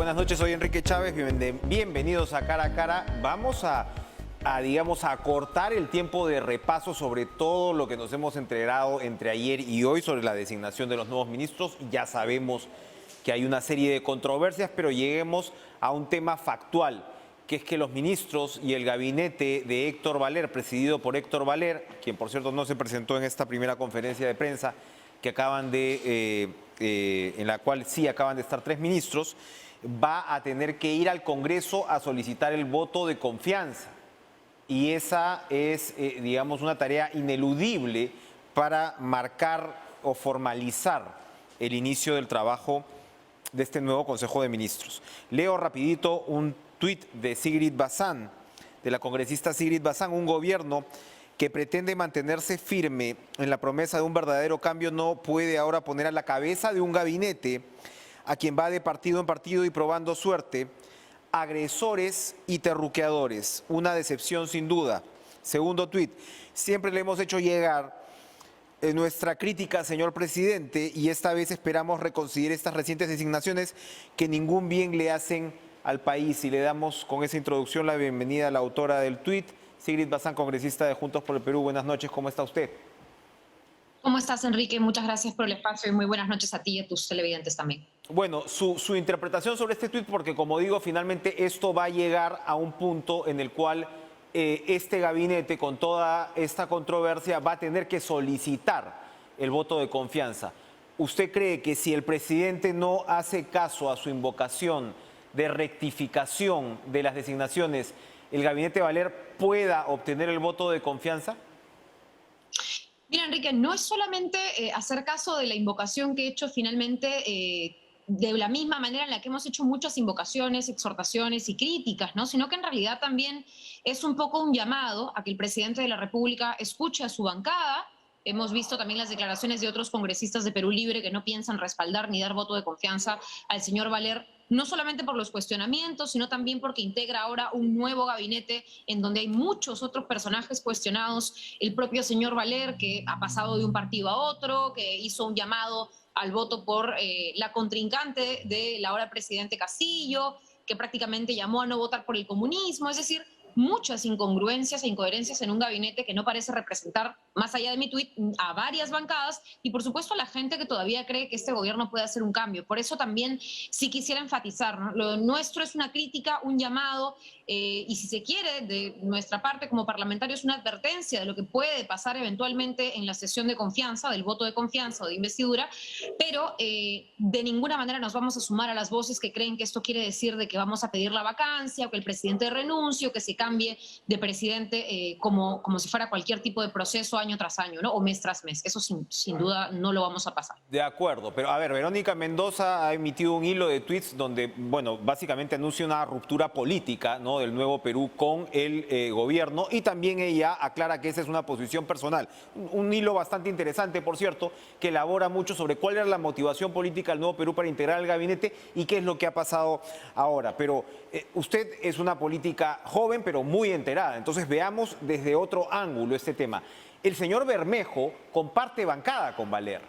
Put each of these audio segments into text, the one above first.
buenas noches, soy Enrique Chávez, bienvenidos a Cara a Cara. Vamos digamos, a cortar el tiempo de repaso sobre todo lo que nos hemos enterado entre ayer y hoy sobre la designación de los nuevos ministros. Ya sabemos que hay una serie de controversias, pero lleguemos a un tema factual, que es que los ministros y el gabinete de Héctor Valer, presidido por Héctor Valer, quien por cierto no se presentó en esta primera conferencia de prensa que en la cual sí acaban de estar 3 ministros, va a tener que ir al Congreso a solicitar el voto de confianza. Y esa es, digamos, una tarea ineludible para marcar o formalizar el inicio del trabajo de este nuevo Consejo de Ministros. Leo rapidito un tuit de Sigrid Bazán, de la congresista Sigrid Bazán: un gobierno que pretende mantenerse firme en la promesa de un verdadero cambio no puede ahora poner a la cabeza de un gabinete a quien va de partido en partido y probando suerte, agresores y terruqueadores. Una decepción sin duda. Segundo tuit: siempre le hemos hecho llegar nuestra crítica, señor presidente, y esta vez esperamos reconsiderar estas recientes designaciones que ningún bien le hacen al país. Y le damos con esa introducción la bienvenida a la autora del tuit, Sigrid Bazán, congresista de Juntos por el Perú. Buenas noches, ¿cómo está usted? ¿Cómo estás, Enrique? Muchas gracias por el espacio y muy buenas noches a ti y a tus televidentes también. Bueno, su interpretación sobre este tuit, porque como digo, finalmente esto va a llegar a un punto en el cual este gabinete, con toda esta controversia, va a tener que solicitar el voto de confianza. ¿Usted cree que si el presidente no hace caso a su invocación de rectificación de las designaciones, el gabinete Valer pueda obtener el voto de confianza? Mira, Enrique, no es solamente hacer caso de la invocación que he hecho finalmente, de la misma manera en la que hemos hecho muchas invocaciones, exhortaciones y críticas, ¿no? Sino que en realidad también es un poco un llamado a que el presidente de la República escuche a su bancada. Hemos visto también las declaraciones de otros congresistas de Perú Libre que no piensan respaldar ni dar voto de confianza al señor Valer, no solamente por los cuestionamientos, sino también porque integra ahora un nuevo gabinete en donde hay muchos otros personajes cuestionados. El propio señor Valer, que ha pasado de un partido a otro, que hizo un llamado al voto por la contrincante del ahora presidente Castillo, que prácticamente llamó a no votar por el comunismo. Es decir, muchas incongruencias e incoherencias en un gabinete que no parece representar, más allá de mi tuit, a varias bancadas y por supuesto a la gente que todavía cree que este gobierno puede hacer un cambio. Por eso también sí quisiera enfatizar, ¿no? Lo nuestro es una crítica, un llamado y si se quiere, de nuestra parte como parlamentarios, una advertencia de lo que puede pasar eventualmente en la sesión de confianza, del voto de confianza o de investidura, pero de ninguna manera nos vamos a sumar a las voces que creen que esto quiere decir de que vamos a pedir la vacancia o que el presidente renuncie o que se cambie de presidente como si fuera cualquier tipo de proceso año tras año, ¿no? O mes tras mes. Eso sin duda no lo vamos a pasar. De acuerdo, pero a ver, Verónica Mendoza ha emitido un hilo de tweets donde, bueno, básicamente anuncia una ruptura política, ¿no?, del Nuevo Perú con el gobierno, y también ella aclara que esa es una posición personal. Un hilo bastante interesante, por cierto, que elabora mucho sobre cuál era la motivación política del Nuevo Perú para integrar el gabinete y qué es lo que ha pasado ahora. Pero usted es una política joven, pero muy enterada. Entonces veamos desde otro ángulo este tema. El señor Bermejo comparte bancada con Valer.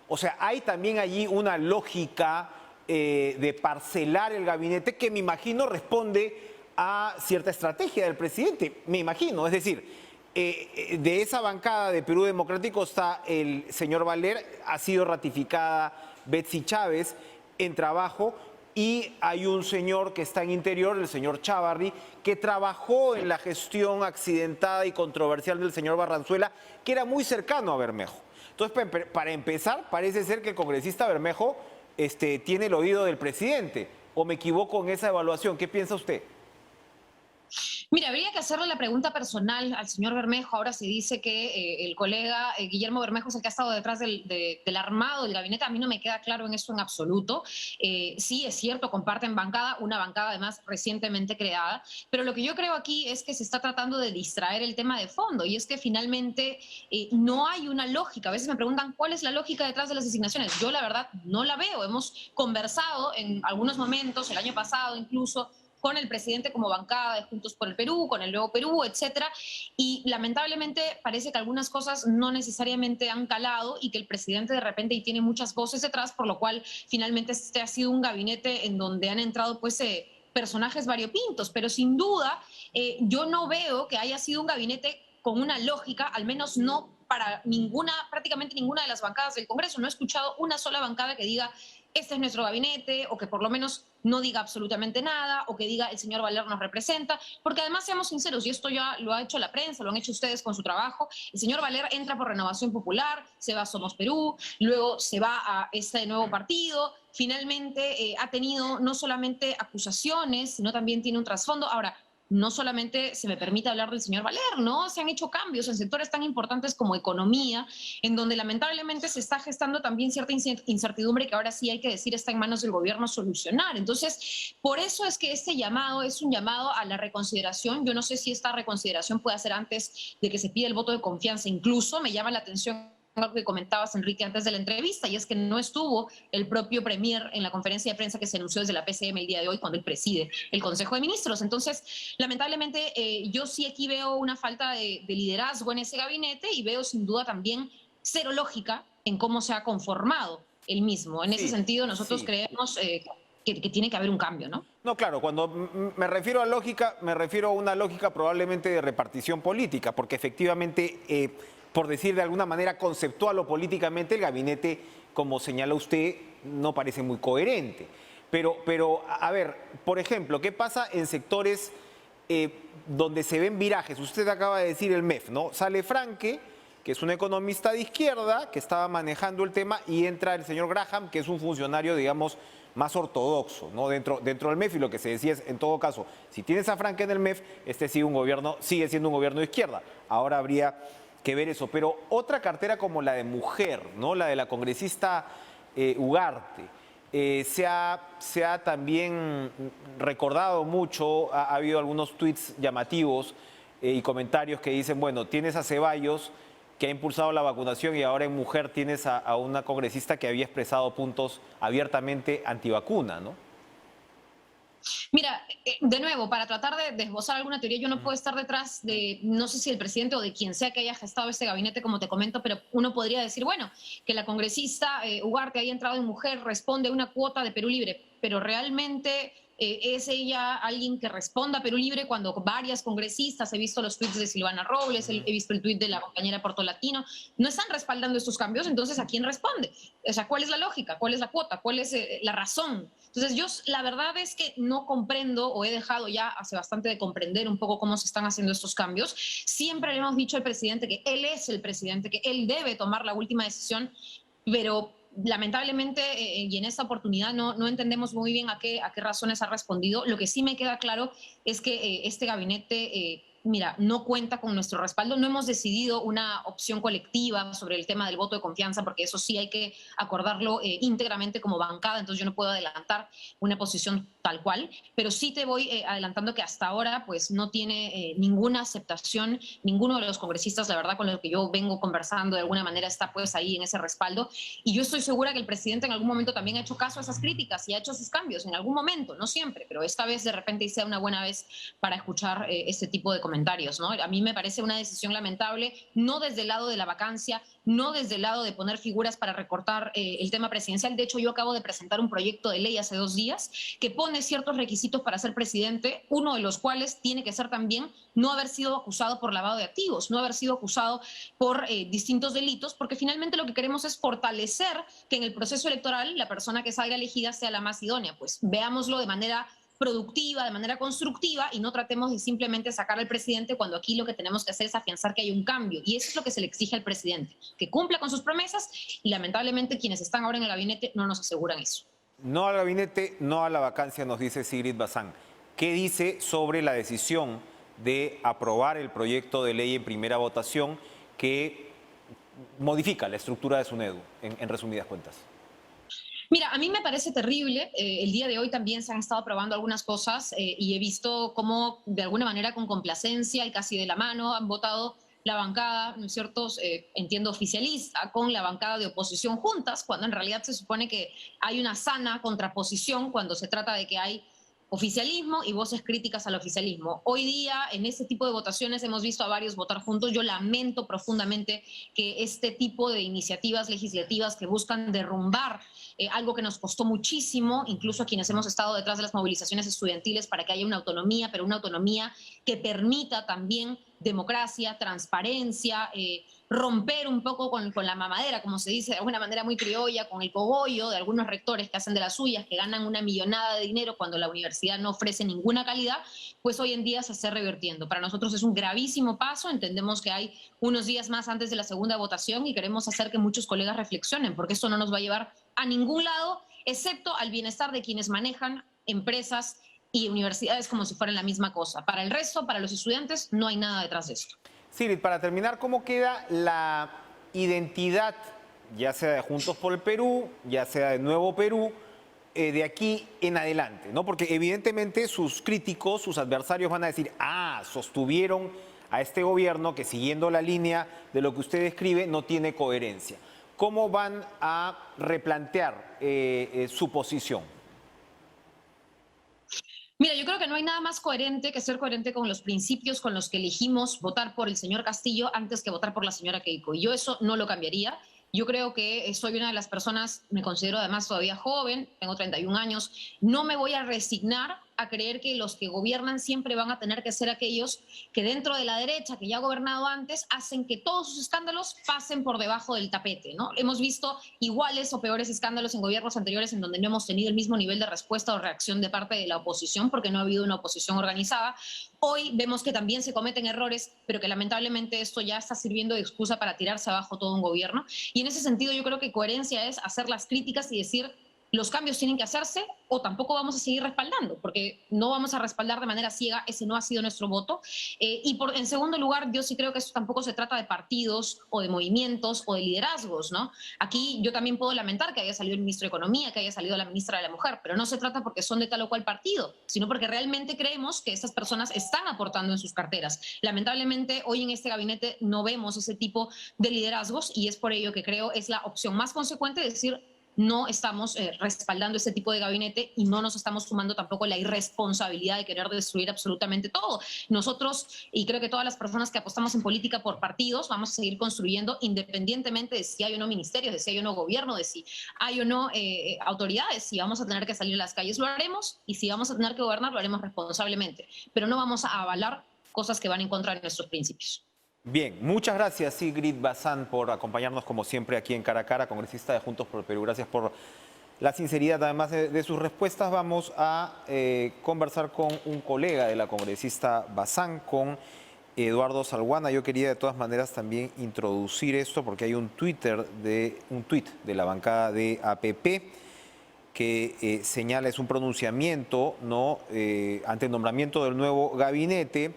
O sea, hay también allí una lógica de parcelar el gabinete que me imagino responde a cierta estrategia del presidente. Me imagino, es decir, de esa bancada de Perú Democrático está el señor Valer, ha sido ratificada Betsy Chávez en trabajo, y hay un señor que está en Interior, el señor Chávarri, que trabajó en la gestión accidentada y controversial del señor Barranzuela, que era muy cercano a Bermejo. Entonces, para empezar, parece ser que el congresista Bermejo tiene el oído del presidente. ¿O me equivoco en esa evaluación? ¿Qué piensa usted? Mira, habría que hacerle la pregunta personal al señor Bermejo. Ahora se dice que el colega Guillermo Bermejo es el que ha estado detrás del armado del gabinete. A mí no me queda claro en eso en absoluto. Sí, es cierto, comparten bancada, una bancada además recientemente creada, pero lo que yo creo aquí es que se está tratando de distraer el tema de fondo, y es que finalmente no hay una lógica. A veces me preguntan cuál es la lógica detrás de las designaciones. Yo la verdad no la veo. Hemos conversado en algunos momentos, el año pasado incluso, con el presidente como bancada de Juntos por el Perú, con el Nuevo Perú, etcétera. Y lamentablemente parece que algunas cosas no necesariamente han calado y que el presidente de repente y tiene muchas voces detrás, por lo cual finalmente este ha sido un gabinete en donde han entrado pues personajes variopintos, pero sin duda yo no veo que haya sido un gabinete con una lógica, al menos no para prácticamente ninguna de las bancadas del Congreso. No he escuchado una sola bancada que diga, este es nuestro gabinete, o que por lo menos no diga absolutamente nada, o que diga, el señor Valer nos representa, porque además, seamos sinceros, y esto ya lo ha hecho la prensa, lo han hecho ustedes con su trabajo, el señor Valer entra por Renovación Popular, se va a Somos Perú, luego se va a este nuevo partido, finalmente ha tenido no solamente acusaciones, sino también tiene un trasfondo. Ahora, no solamente se me permite hablar del señor Valer, ¿no? Se han hecho cambios en sectores tan importantes como economía, en donde lamentablemente se está gestando también cierta incertidumbre que ahora sí hay que decir está en manos del gobierno solucionar. Entonces, por eso es que este llamado es un llamado a la reconsideración. Yo no sé si esta reconsideración puede hacer antes de que se pida el voto de confianza. Incluso me llama la atención algo que comentabas, Enrique, antes de la entrevista, y es que no estuvo el propio Premier en la conferencia de prensa que se anunció desde la PCM el día de hoy, cuando él preside el Consejo de Ministros. Entonces, lamentablemente, yo sí aquí veo una falta de liderazgo en ese gabinete y veo sin duda también cero lógica en cómo se ha conformado el mismo. En ese sentido, nosotros creemos que tiene que haber un cambio, ¿no? No, claro, cuando me refiero a lógica, me refiero a una lógica probablemente de repartición política, porque efectivamente, por decir de alguna manera conceptual o políticamente, el gabinete, como señala usted, no parece muy coherente. Pero a ver, por ejemplo, ¿qué pasa en sectores donde se ven virajes? Usted acaba de decir el MEF, ¿no? Sale Franque, que es un economista de izquierda, que estaba manejando el tema, y entra el señor Graham, que es un funcionario, digamos, más ortodoxo, ¿no? Dentro del MEF, y lo que se decía es, en todo caso, si tienes a Franque en el MEF, este sigue siendo un gobierno de izquierda. Ahora habría que ver eso. Pero otra cartera como la de mujer, ¿no? La de la congresista Ugarte, se ha también recordado mucho, ha habido algunos tuits llamativos y comentarios que dicen, bueno, tienes a Ceballos, que ha impulsado la vacunación, y ahora en mujer tienes a una congresista que había expresado puntos abiertamente antivacuna, ¿no? Mira, de nuevo, para tratar de esbozar alguna teoría, yo no puedo estar detrás de, no sé si el presidente o de quien sea que haya gestado ese gabinete, como te comento, pero uno podría decir, bueno, que la congresista Ugarte haya entrado en mujer responde a una cuota de Perú Libre, pero realmente ¿es ella alguien que responda a Perú Libre cuando varias congresistas, he visto los tweets de Silvana Robles, he visto el tweet de la compañera Portolatino, no están respaldando estos cambios? Entonces, ¿a quién responde? O sea, ¿cuál es la lógica? ¿Cuál es la cuota? ¿Cuál es la razón? Entonces, yo la verdad es que no comprendo, o he dejado ya hace bastante de comprender un poco cómo se están haciendo estos cambios. Siempre le hemos dicho al presidente que él es el presidente, que él debe tomar la última decisión, pero lamentablemente y en esta oportunidad no entendemos muy bien a qué razones ha respondido. Lo que sí me queda claro es que este gabinete, mira, no cuenta con nuestro respaldo. No hemos decidido una opción colectiva sobre el tema del voto de confianza, porque eso sí hay que acordarlo íntegramente como bancada, entonces yo no puedo adelantar una posición tal cual, pero sí te voy adelantando que hasta ahora pues no tiene ninguna aceptación, ninguno de los congresistas, la verdad, con los que yo vengo conversando de alguna manera está pues ahí en ese respaldo, y yo estoy segura que el presidente en algún momento también ha hecho caso a esas críticas y ha hecho sus cambios, en algún momento, no siempre, pero esta vez de repente sea una buena vez para escuchar este tipo de comentarios, ¿no? A mí me parece una decisión lamentable, no desde el lado de la vacancia, no desde el lado de poner figuras para recortar el tema presidencial. De hecho, yo acabo de presentar un proyecto de ley hace 2 días que pone ciertos requisitos para ser presidente, uno de los cuales tiene que ser también no haber sido acusado por lavado de activos, no haber sido acusado por distintos delitos, porque finalmente lo que queremos es fortalecer que en el proceso electoral la persona que salga elegida sea la más idónea. Pues veámoslo de manera productiva, de manera constructiva, y no tratemos de simplemente sacar al presidente cuando aquí lo que tenemos que hacer es afianzar que hay un cambio, y eso es lo que se le exige al presidente, que cumpla con sus promesas, y lamentablemente quienes están ahora en el gabinete no nos aseguran eso. No al gabinete, no a la vacancia, nos dice Sigrid Bazán. ¿Qué dice sobre la decisión de aprobar el proyecto de ley en primera votación que modifica la estructura de SUNEDU, en resumidas cuentas? Mira, a mí me parece terrible. El día de hoy también se han estado aprobando algunas cosas y he visto cómo de alguna manera con complacencia y casi de la mano han votado la bancada, ¿no es cierto? Entiendo oficialista, con la bancada de oposición juntas, cuando en realidad se supone que hay una sana contraposición cuando se trata de que hay oficialismo y voces críticas al oficialismo. Hoy día, en este tipo de votaciones, hemos visto a varios votar juntos. Yo lamento profundamente que este tipo de iniciativas legislativas que buscan derrumbar algo que nos costó muchísimo, incluso a quienes hemos estado detrás de las movilizaciones estudiantiles para que haya una autonomía, pero una autonomía que permita también democracia, transparencia, romper un poco con la mamadera, como se dice de alguna manera muy criolla, con el cogollo de algunos rectores que hacen de las suyas, que ganan una millonada de dinero cuando la universidad no ofrece ninguna calidad, pues hoy en día se está revirtiendo. Para nosotros es un gravísimo paso, entendemos que hay unos días más antes de la segunda votación y queremos hacer que muchos colegas reflexionen, porque esto no nos va a llevar a ningún lado, excepto al bienestar de quienes manejan empresas y universidades como si fueran la misma cosa. Para el resto, para los estudiantes, no hay nada detrás de esto. Sigrid, para terminar, ¿cómo queda la identidad, ya sea de Juntos por el Perú, ya sea de Nuevo Perú, de aquí en adelante, ¿no? Porque evidentemente sus críticos, sus adversarios van a decir, sostuvieron a este gobierno que siguiendo la línea de lo que usted describe no tiene coherencia. ¿Cómo van a replantear su posición? Mira, yo creo que no hay nada más coherente que ser coherente con los principios con los que elegimos votar por el señor Castillo antes que votar por la señora Keiko. Y yo eso no lo cambiaría. Yo creo que soy una de las personas, me considero además todavía joven, tengo 31 años, no me voy a resignar a creer que los que gobiernan siempre van a tener que ser aquellos que dentro de la derecha, que ya ha gobernado antes, hacen que todos sus escándalos pasen por debajo del tapete, ¿no? Hemos visto iguales o peores escándalos en gobiernos anteriores en donde no hemos tenido el mismo nivel de respuesta o reacción de parte de la oposición porque no ha habido una oposición organizada. Hoy vemos que también se cometen errores, pero que lamentablemente esto ya está sirviendo de excusa para tirarse abajo todo un gobierno. Y en ese sentido yo creo que coherencia es hacer las críticas y decir los cambios tienen que hacerse o tampoco vamos a seguir respaldando, porque no vamos a respaldar de manera ciega, ese no ha sido nuestro voto. En segundo lugar, yo sí creo que esto tampoco se trata de partidos o de movimientos o de liderazgos, ¿no? Aquí yo también puedo lamentar que haya salido el ministro de Economía, que haya salido la ministra de la Mujer, pero no se trata porque son de tal o cual partido, sino porque realmente creemos que estas personas están aportando en sus carteras. Lamentablemente, hoy en este gabinete no vemos ese tipo de liderazgos y es por ello que creo es la opción más consecuente de decir no estamos respaldando este tipo de gabinete y no nos estamos sumando tampoco la irresponsabilidad de querer destruir absolutamente todo. Nosotros, y creo que todas las personas que apostamos en política por partidos, vamos a seguir construyendo independientemente de si hay o no ministerios, de si hay o no gobierno, de si hay o no autoridades. Si vamos a tener que salir a las calles, lo haremos, y si vamos a tener que gobernar, lo haremos responsablemente. Pero no vamos a avalar cosas que van en contra de nuestros principios. Bien, muchas gracias Sigrid Bazán por acompañarnos como siempre aquí en Cara a Cara, congresista de Juntos por el Perú. Gracias por la sinceridad además de sus respuestas. Vamos a conversar con un colega de la congresista Bazán, con Eduardo Salguana. Yo quería de todas maneras también introducir esto porque hay un tuit de la bancada de APP que señala, es un pronunciamiento, ¿no?, ante el nombramiento del nuevo gabinete.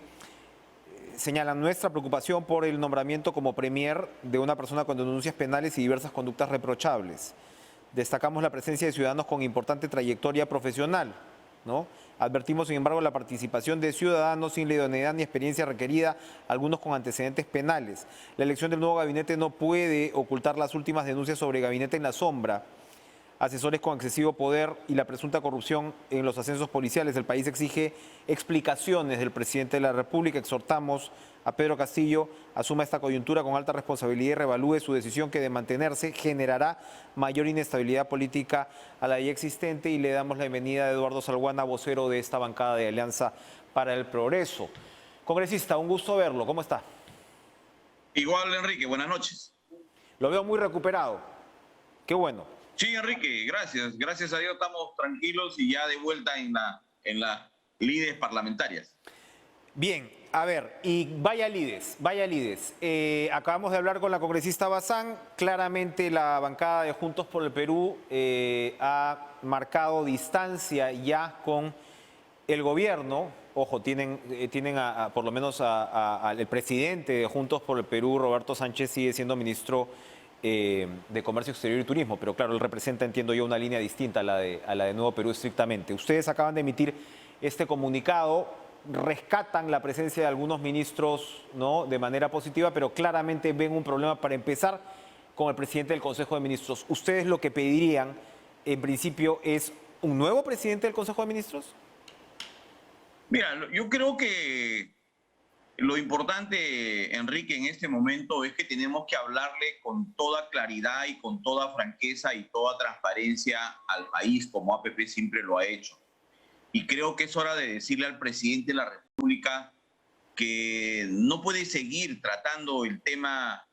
Señalan nuestra preocupación por el nombramiento como premier de una persona con denuncias penales y diversas conductas reprochables. Destacamos la presencia de ciudadanos con importante trayectoria profesional, ¿no? Advertimos, sin embargo, la participación de ciudadanos sin la idoneidad ni experiencia requerida, algunos con antecedentes penales. La elección del nuevo gabinete no puede ocultar las últimas denuncias sobre gabinete en la sombra, asesores con excesivo poder y la presunta corrupción en los ascensos policiales. El país exige explicaciones del presidente de la República. Exhortamos a Pedro Castillo asuma esta coyuntura con alta responsabilidad y revalúe su decisión, que de mantenerse generará mayor inestabilidad política a la ya existente. Y le damos la bienvenida a Eduardo Salguana, vocero de esta bancada de Alianza para el Progreso. Congresista, un gusto verlo. ¿Cómo está? Igual, Enrique, buenas noches. Lo veo muy recuperado. Qué bueno. Sí, Enrique, gracias. Gracias a Dios estamos tranquilos y ya de vuelta en las lides parlamentarias. Bien, a ver, y vaya lides. Acabamos de hablar con la congresista Bazán. Claramente la bancada de Juntos por el Perú ha marcado distancia ya con el gobierno. Ojo, tienen por lo menos al presidente de Juntos por el Perú, Roberto Sánchez, sigue siendo ministro de Comercio Exterior y Turismo, pero claro, él representa, entiendo yo, una línea distinta a la de Nuevo Perú estrictamente. Ustedes acaban de emitir este comunicado, rescatan la presencia de algunos ministros, ¿no?, de manera positiva, pero claramente ven un problema para empezar con el presidente del Consejo de Ministros. ¿Ustedes lo que pedirían, en principio, es un nuevo presidente del Consejo de Ministros? Mira, yo creo que lo importante, Enrique, en este momento es que tenemos que hablarle con toda claridad y con toda franqueza y toda transparencia al país, como APP siempre lo ha hecho. Y creo que es hora de decirle al presidente de la República que no puede seguir tratando el tema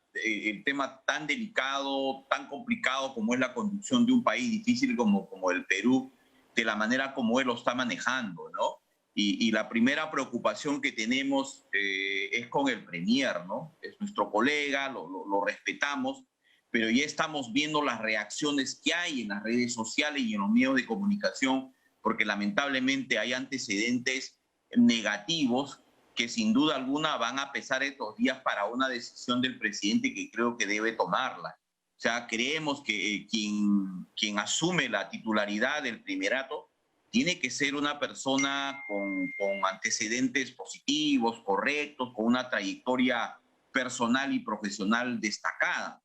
tan delicado, tan complicado como es la conducción de un país difícil como el Perú, de la manera como él lo está manejando, ¿no? Y la primera preocupación que tenemos es con el Premier, ¿no? Es nuestro colega, lo respetamos, pero ya estamos viendo las reacciones que hay en las redes sociales y en los medios de comunicación, porque lamentablemente hay antecedentes negativos que sin duda alguna van a pesar estos días para una decisión del presidente que creo que debe tomarla. O sea, creemos que quien asume la titularidad del primerato tiene que ser una persona con antecedentes positivos, correctos, con una trayectoria personal y profesional destacada.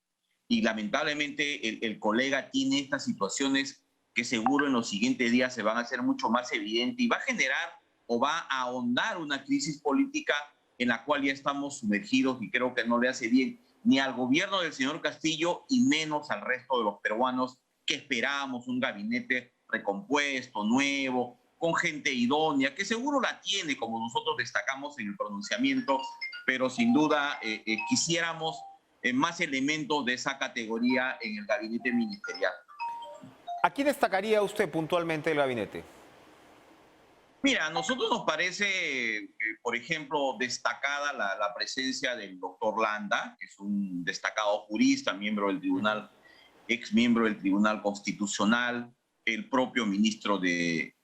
Y lamentablemente el colega tiene estas situaciones que seguro en los siguientes días se van a hacer mucho más evidentes y va a generar o va a ahondar una crisis política en la cual ya estamos sumergidos y creo que no le hace bien ni al gobierno del señor Castillo y menos al resto de los peruanos que esperábamos un gabinete recompuesto, nuevo, con gente idónea, que seguro la tiene, como nosotros destacamos en el pronunciamiento, pero sin duda quisiéramos más elementos de esa categoría en el gabinete ministerial. ¿A quién destacaría usted puntualmente el gabinete? Mira, a nosotros nos parece, por ejemplo, destacada la presencia del doctor Landa, que es un destacado jurista, miembro del tribunal, ex miembro del Tribunal Constitucional, el propio ministro de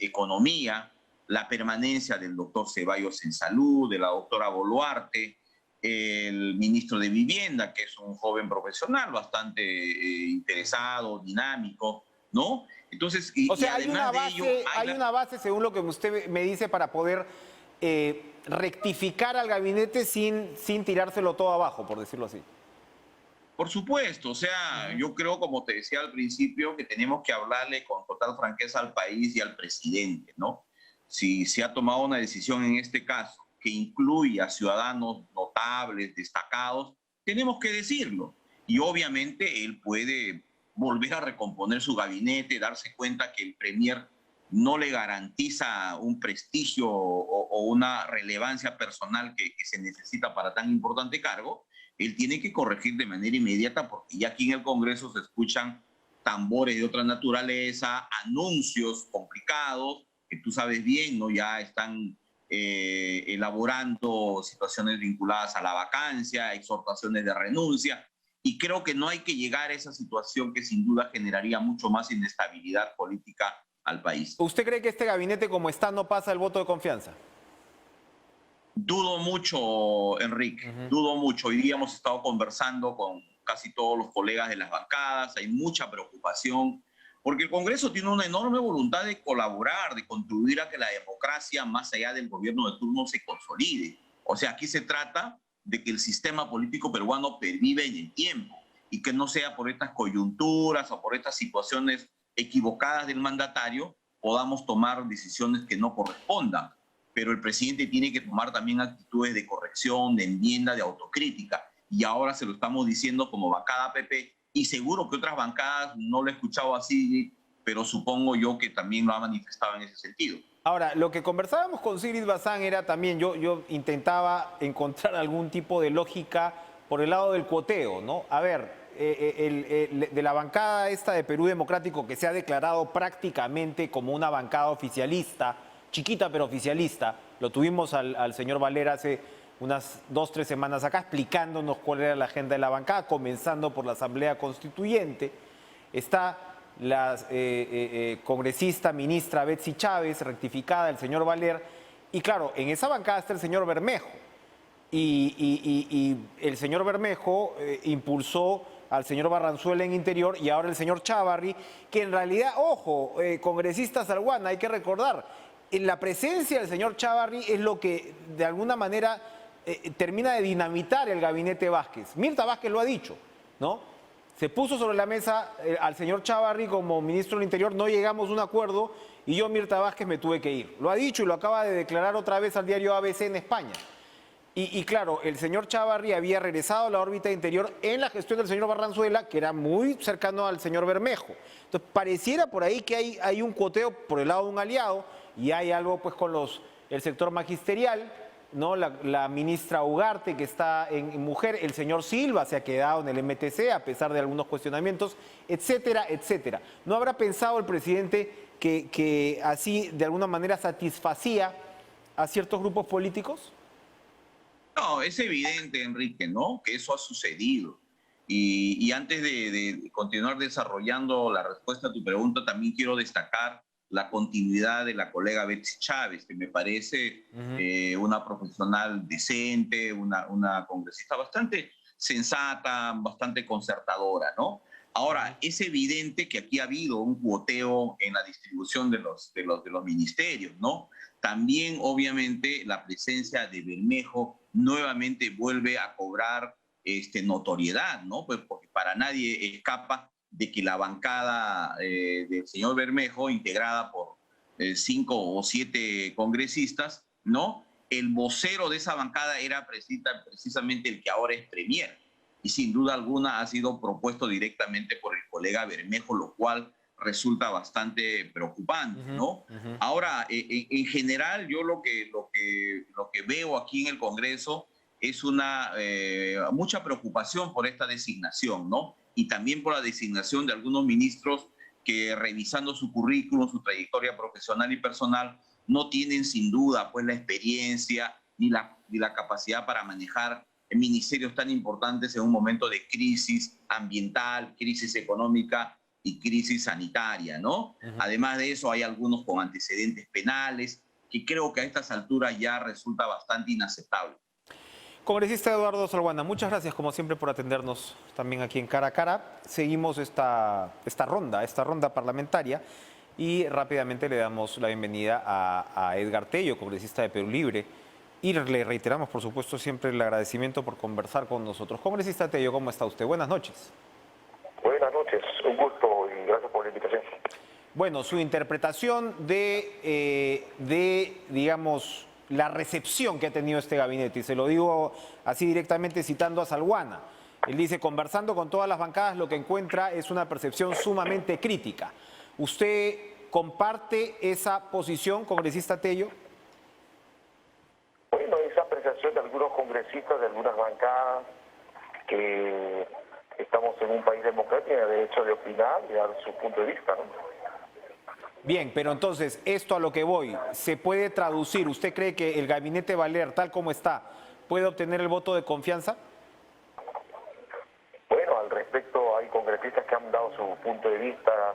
Economía, la permanencia del doctor Ceballos en salud, de la doctora Boluarte, el ministro de Vivienda, que es un joven profesional bastante interesado, dinámico, ¿no? Entonces, o sea, hay una base, según lo que usted me dice, para poder rectificar al gabinete sin tirárselo todo abajo, por decirlo así. Por supuesto, o sea, yo creo, como te decía al principio, que tenemos que hablarle con total franqueza al país y al presidente, ¿no? Si se ha tomado una decisión en este caso que incluye a ciudadanos notables, destacados, tenemos que decirlo. Y obviamente él puede volver a recomponer su gabinete, darse cuenta que el Premier no le garantiza un prestigio o una relevancia personal que se necesita para tan importante cargo. Él tiene que corregir de manera inmediata porque ya aquí en el Congreso se escuchan tambores de otra naturaleza, anuncios complicados, que tú sabes bien, ¿no? Ya están elaborando situaciones vinculadas a la vacancia, exhortaciones de renuncia, y creo que no hay que llegar a esa situación que sin duda generaría mucho más inestabilidad política al país. ¿Usted cree que este gabinete como está no pasa el voto de confianza? Dudo mucho, Enrique, dudo mucho. Hoy día hemos estado conversando con casi todos los colegas de las bancadas, hay mucha preocupación, porque el Congreso tiene una enorme voluntad de colaborar, de contribuir a que la democracia, más allá del gobierno de turno, se consolide. O sea, aquí se trata de que el sistema político peruano perviva en el tiempo y que no sea por estas coyunturas o por estas situaciones equivocadas del mandatario podamos tomar decisiones que no correspondan. Pero el presidente tiene que tomar también actitudes de corrección, de enmienda, de autocrítica. Y ahora se lo estamos diciendo como bancada PP, y seguro que otras bancadas no lo he escuchado así, pero supongo yo que también lo ha manifestado en ese sentido. Ahora, lo que conversábamos con Sigrid Bazán era también, yo intentaba encontrar algún tipo de lógica por el lado del cuoteo, ¿no? A ver, de la bancada esta de Perú Democrático, que se ha declarado prácticamente como una bancada oficialista, chiquita pero oficialista, lo tuvimos al señor Valera hace unas 2 o 3 semanas acá explicándonos cuál era la agenda de la bancada, comenzando por la Asamblea Constituyente. Está la congresista ministra Betsy Chávez, rectificada, el señor Valer, y claro, en esa bancada está el señor Bermejo, y el señor Bermejo impulsó al señor Barranzuela en Interior y ahora el señor Chávarri, que en realidad, ojo, congresista Salguana, hay que recordar, la presencia del señor Chávarri es lo que de alguna manera termina de dinamitar el gabinete Vázquez. Mirta Vázquez lo ha dicho, ¿no? Se puso sobre la mesa al señor Chávarri como ministro del Interior, no llegamos a un acuerdo y yo, Mirta Vázquez, me tuve que ir. Lo ha dicho y lo acaba de declarar otra vez al diario ABC en España. Y claro, el señor Chávarri había regresado a la órbita interior en la gestión del señor Barranzuela, que era muy cercano al señor Bermejo. Entonces, pareciera por ahí que hay un cuoteo por el lado de un aliado y hay algo pues con el sector magisterial, ¿no? La ministra Ugarte, que está en mujer, el señor Silva se ha quedado en el MTC a pesar de algunos cuestionamientos, etcétera, etcétera. ¿No habrá pensado el presidente que así de alguna manera satisfacía a ciertos grupos políticos? No, es evidente, Enrique, ¿no? Que eso ha sucedido. Y antes de continuar desarrollando la respuesta a tu pregunta, también quiero destacar la continuidad de la colega Betsy Chávez, que me parece una profesional decente, una congresista bastante sensata, bastante concertadora, ¿no? Ahora, es evidente que aquí ha habido un cuoteo en la distribución de los ministerios, ¿no? También, obviamente, la presencia de Bermejo nuevamente vuelve a cobrar notoriedad, ¿no? Pues porque para nadie escapa de que la bancada del señor Bermejo, integrada por 5 o 7 congresistas, ¿no? El vocero de esa bancada era precisamente el que ahora es premier. Y sin duda alguna ha sido propuesto directamente por el colega Bermejo, lo cual resulta bastante preocupante, ¿no? Ahora, en general, yo lo que veo aquí en el Congreso es mucha preocupación por esta designación, ¿no? Y también por la designación de algunos ministros que, revisando su currículum, su trayectoria profesional y personal, no tienen sin duda pues la experiencia ni la capacidad para manejar ministerios tan importantes en un momento de crisis ambiental, crisis económica y crisis sanitaria, ¿no? Además de eso, hay algunos con antecedentes penales que creo que a estas alturas ya resulta bastante inaceptable. Congresista Eduardo Salguana, muchas gracias como siempre por atendernos también aquí en Cara a Cara. Seguimos esta ronda parlamentaria y rápidamente le damos la bienvenida a Edgar Tello, congresista de Perú Libre. Y le reiteramos, por supuesto, siempre el agradecimiento por conversar con nosotros. Congresista Tello, ¿cómo está usted? Buenas noches. Buenas noches, un gusto y gracias por la invitación. Bueno, su interpretación digamos, la recepción que ha tenido este gabinete, y se lo digo así directamente citando a Salguana. Él dice, conversando con todas las bancadas, lo que encuentra es una percepción sumamente crítica. ¿Usted comparte esa posición, congresista Tello? Bueno, esa apreciación de algunos congresistas, de algunas bancadas, que estamos en un país democrático y de derecho de opinar y dar su punto de vista, ¿no? Bien, pero entonces, esto a lo que voy, ¿se puede traducir? ¿Usted cree que el gabinete Valer, tal como está, puede obtener el voto de confianza? Bueno, al respecto hay congresistas que han dado su punto de vista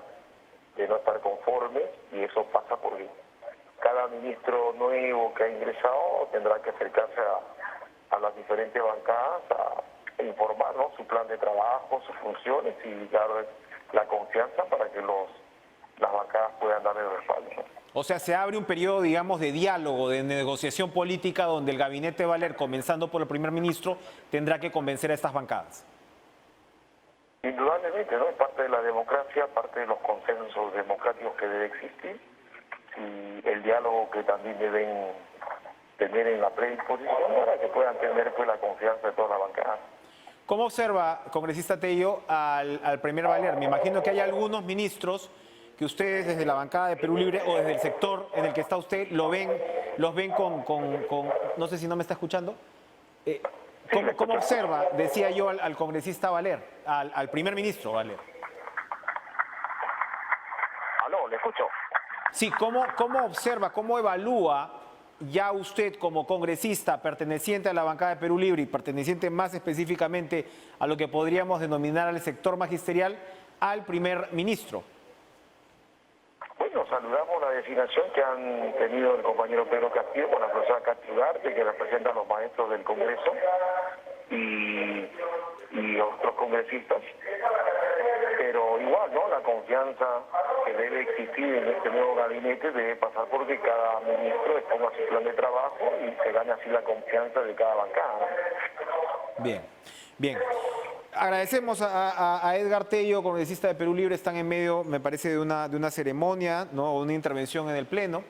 de no estar conformes y eso pasa porque cada ministro nuevo que ha ingresado tendrá que acercarse a las diferentes bancadas a informar, ¿no?, su plan de trabajo, sus funciones y dar la confianza para que las bancadas puedan darle el respaldo, ¿no? O sea, se abre un periodo, digamos, de diálogo, de negociación política, donde el gabinete Valer, comenzando por el primer ministro, tendrá que convencer a estas bancadas. Indudablemente, ¿no? Es parte de la democracia, parte de los consensos democráticos que debe existir y el diálogo que también deben tener en la predisposición para que puedan tener pues la confianza de todas las bancadas. ¿Cómo observa, congresista Tello, al primer Valer? Me imagino que hay algunos ministros que ustedes desde la bancada de Perú Libre o desde el sector en el que está usted los ven con no sé si no me está escuchando. ¿Cómo observa, decía yo, al congresista Valer, al primer ministro Valer? Aló, ¿le escucho? Sí, ¿cómo observa, cómo evalúa ya usted como congresista perteneciente a la bancada de Perú Libre y perteneciente más específicamente a lo que podríamos denominar al sector magisterial, al primer ministro? Bueno, saludamos la designación que han tenido el compañero Pedro Castillo con la profesora Katy Ugarte, que representa a los maestros del Congreso, y otros congresistas. Pero igual, ¿no? La confianza que debe existir en este nuevo gabinete debe pasar porque cada ministro exponga su plan de trabajo y se gane así la confianza de cada bancada. Bien, bien. Agradecemos a Edgar Tello, congresista de Perú Libre, están en medio, me parece, de una ceremonia, ¿no? Una intervención en el Pleno.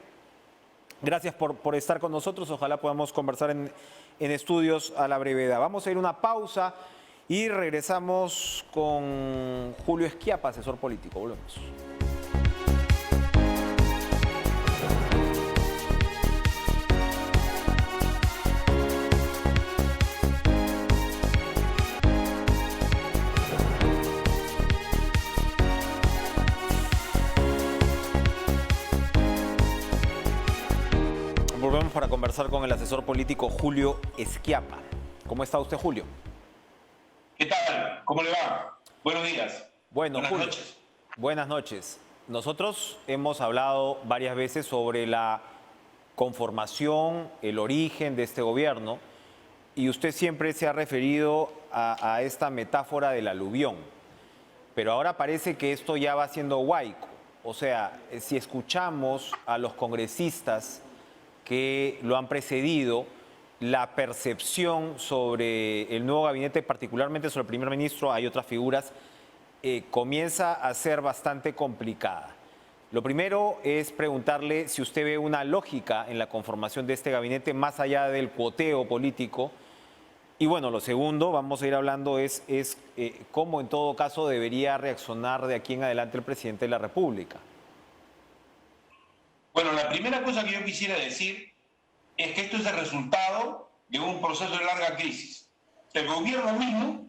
Gracias por estar con nosotros, ojalá podamos conversar en estudios a la brevedad. Vamos a ir a una pausa y regresamos con Julio Schiappa, asesor político. Volvemos. Volvemos para conversar con el asesor político Julio Schiappa. ¿Cómo está usted, Julio? ¿Qué tal? ¿Cómo le va? Buenos días. Bueno, buenas Julio, noches. Buenas noches. Nosotros hemos hablado varias veces sobre la conformación, el origen de este gobierno, y usted siempre se ha referido a esta metáfora del aluvión. Pero ahora parece que esto ya va siendo huaico. O sea, si escuchamos a los congresistas que lo han precedido, la percepción sobre el nuevo gabinete, particularmente sobre el primer ministro, hay otras figuras, comienza a ser bastante complicada. Lo primero es preguntarle si usted ve una lógica en la conformación de este gabinete más allá del cuoteo político. Y bueno, lo segundo, vamos a ir hablando, es cómo en todo caso debería reaccionar de aquí en adelante el presidente de la República. Bueno, la primera cosa que yo quisiera decir es que esto es el resultado de un proceso de larga crisis. El gobierno mismo,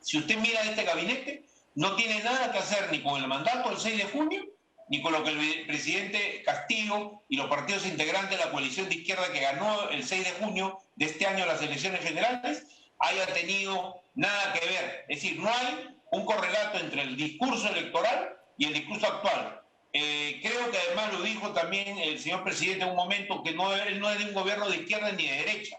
si usted mira este gabinete, no tiene nada que hacer ni con el mandato del 6 de junio, ni con lo que el presidente Castillo y los partidos integrantes de la coalición de izquierda que ganó el 6 de junio de este año las elecciones generales haya tenido nada que ver. Es decir, no hay un correlato entre el discurso electoral y el discurso actual. Creo que además lo dijo también el señor presidente en un momento, que él no es de un gobierno de izquierda ni de derecha.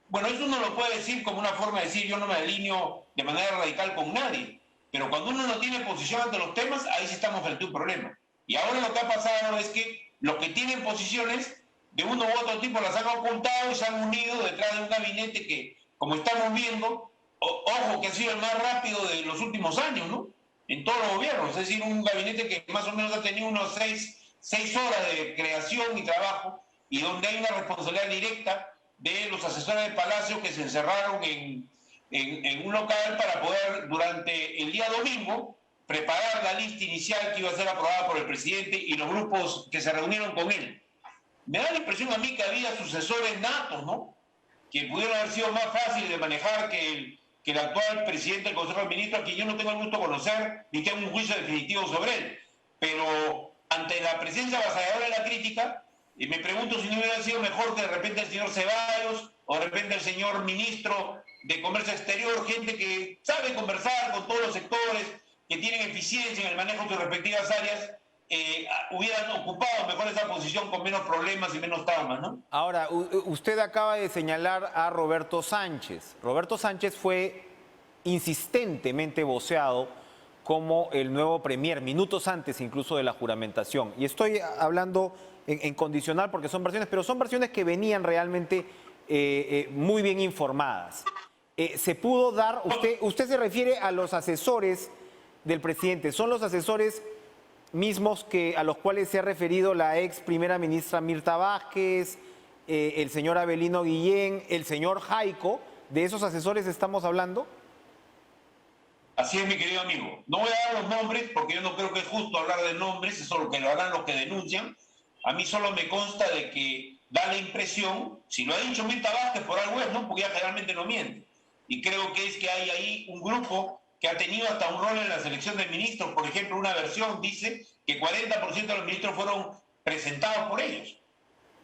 Bueno, eso uno lo puede decir como una forma de decir yo no me alineo de manera radical con nadie, pero cuando uno no tiene posición ante los temas, ahí sí estamos frente a un problema. Y ahora lo que ha pasado es que los que tienen posiciones de uno u otro tipo las han ocultado y se han unido detrás de un gabinete que, como estamos viendo, ojo, que ha sido el más rápido de los últimos años, ¿no? En todos los gobiernos, es decir, un gabinete que más o menos ha tenido unos 6 horas de creación y trabajo, y donde hay una responsabilidad directa de los asesores de Palacio que se encerraron en un local para poder, durante el día domingo, preparar la lista inicial que iba a ser aprobada por el presidente y los grupos que se reunieron con él. Me da la impresión a mí que había sucesores natos, ¿no? Que pudieron haber sido más fáciles de manejar que el actual presidente del Consejo de Ministros, a quien yo no tengo el gusto de conocer ni tengo un juicio definitivo sobre él. Pero ante la presencia avasalladora de la crítica, me pregunto si no hubiera sido mejor que de repente el señor Ceballos o de repente el señor ministro de Comercio Exterior, gente que sabe conversar con todos los sectores, que tienen eficiencia en el manejo de sus respectivas áreas, hubieran ocupado mejor esa posición con menos problemas y menos traumas, ¿no? Ahora, usted acaba de señalar a Roberto Sánchez. Roberto Sánchez fue insistentemente voceado como el nuevo premier, minutos antes incluso de la juramentación. Y estoy hablando en condicional porque son versiones, pero son versiones que venían realmente muy bien informadas. Se pudo dar, usted se refiere a los asesores del presidente, ¿son los asesores mismos a los cuales se ha referido la ex primera ministra Mirta Vázquez, el señor Avelino Guillén, el señor Jaico? ¿De esos asesores estamos hablando? Así es, mi querido amigo. No voy a dar los nombres porque yo no creo que es justo hablar de nombres, eso es lo que lo harán los que denuncian. A mí solo me consta de que da la impresión, si lo ha dicho Mirta Vázquez por algo es, ¿no? Porque ella generalmente no miente. Y creo que es que hay ahí un grupo que ha tenido hasta un rol en la selección de ministros. Por ejemplo, una versión dice que 40% de los ministros fueron presentados por ellos.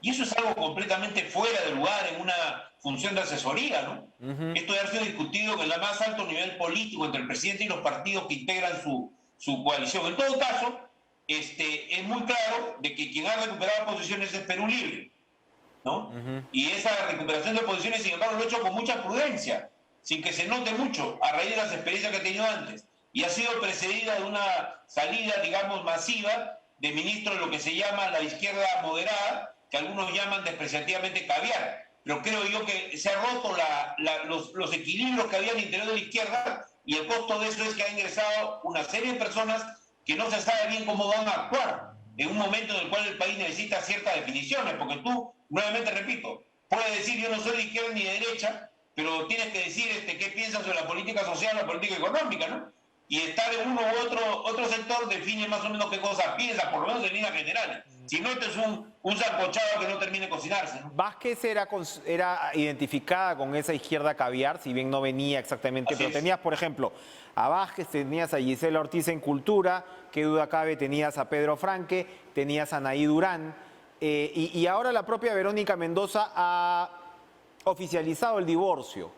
Y eso es algo completamente fuera de lugar en una función de asesoría, ¿no? Esto ya ha sido discutido en el más alto nivel político entre el presidente y los partidos que integran su coalición. En todo caso, es muy claro de que quien ha recuperado posiciones es Perú Libre, ¿no? Y esa recuperación de posiciones, sin embargo, lo ha hecho con mucha prudencia, sin que se note mucho, a raíz de las experiencias que ha tenido antes. Y ha sido precedida de una salida, digamos, masiva de ministros de lo que se llama la izquierda moderada, que algunos llaman despreciativamente caviar. Pero creo yo que se han roto los equilibrios que había al interior de la izquierda y el costo de eso es que ha ingresado una serie de personas que no se sabe bien cómo van a actuar en un momento en el cual el país necesita ciertas definiciones, porque tú, nuevamente repito, puedes decir yo no soy de izquierda ni de derecha, pero tienes que decir qué piensas sobre la política social, la política económica, ¿no? Y estar en uno u otro sector define más o menos qué cosa piensa, por lo menos en líneas generales. Si no, esto es un sancochado que no termine de cocinarse, ¿no? Vázquez era identificada con esa izquierda caviar, si bien no venía exactamente, Así pero es. tenías, por ejemplo, a Vázquez, tenías a Gisela Ortiz en Cultura, qué duda cabe, tenías a Pedro Franque, tenías a Anaí Durán, y ahora la propia Verónica Mendoza ha oficializado el divorcio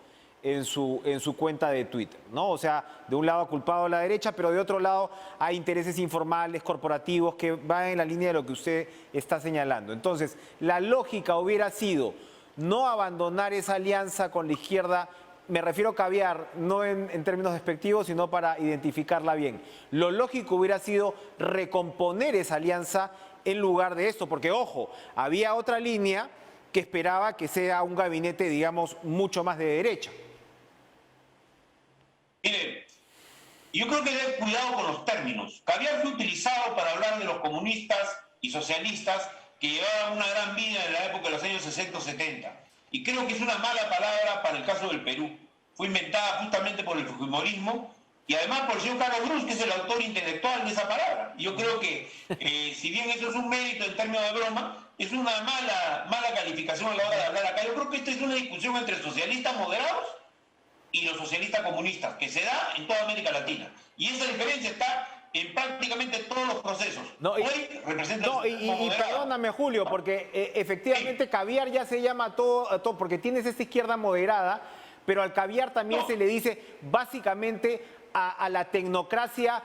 en su cuenta de Twitter, ¿no? O sea, de un lado ha culpado a la derecha, pero de otro lado hay intereses informales, corporativos, que van en la línea de lo que usted está señalando. Entonces, la lógica hubiera sido no abandonar esa alianza con la izquierda, me refiero a caviar, no en términos despectivos, sino para identificarla bien. Lo lógico hubiera sido recomponer esa alianza en lugar de esto, porque, ojo, había otra línea que esperaba que sea un gabinete, digamos, mucho más de derecha. Mire, yo creo que debe tener cuidado con los términos. Caviar fue utilizado para hablar de los comunistas y socialistas que llevaban una gran vida en la época de los años 60 o 70. Y creo que es una mala palabra para el caso del Perú. Fue inventada justamente por el fujimorismo y además por el señor Carlos Cruz, que es el autor intelectual de esa palabra. Yo creo que, si bien eso es un mérito en términos de broma, es una mala calificación a la hora de hablar acá. Yo creo que esta es una discusión entre socialistas moderados y los socialistas comunistas, que se da en toda América Latina. Y esa diferencia está en prácticamente todos los procesos. No, y perdóname, Julio, porque efectivamente sí, caviar ya se llama todo, porque tienes esta izquierda moderada, pero al caviar también se le dice básicamente a la tecnocracia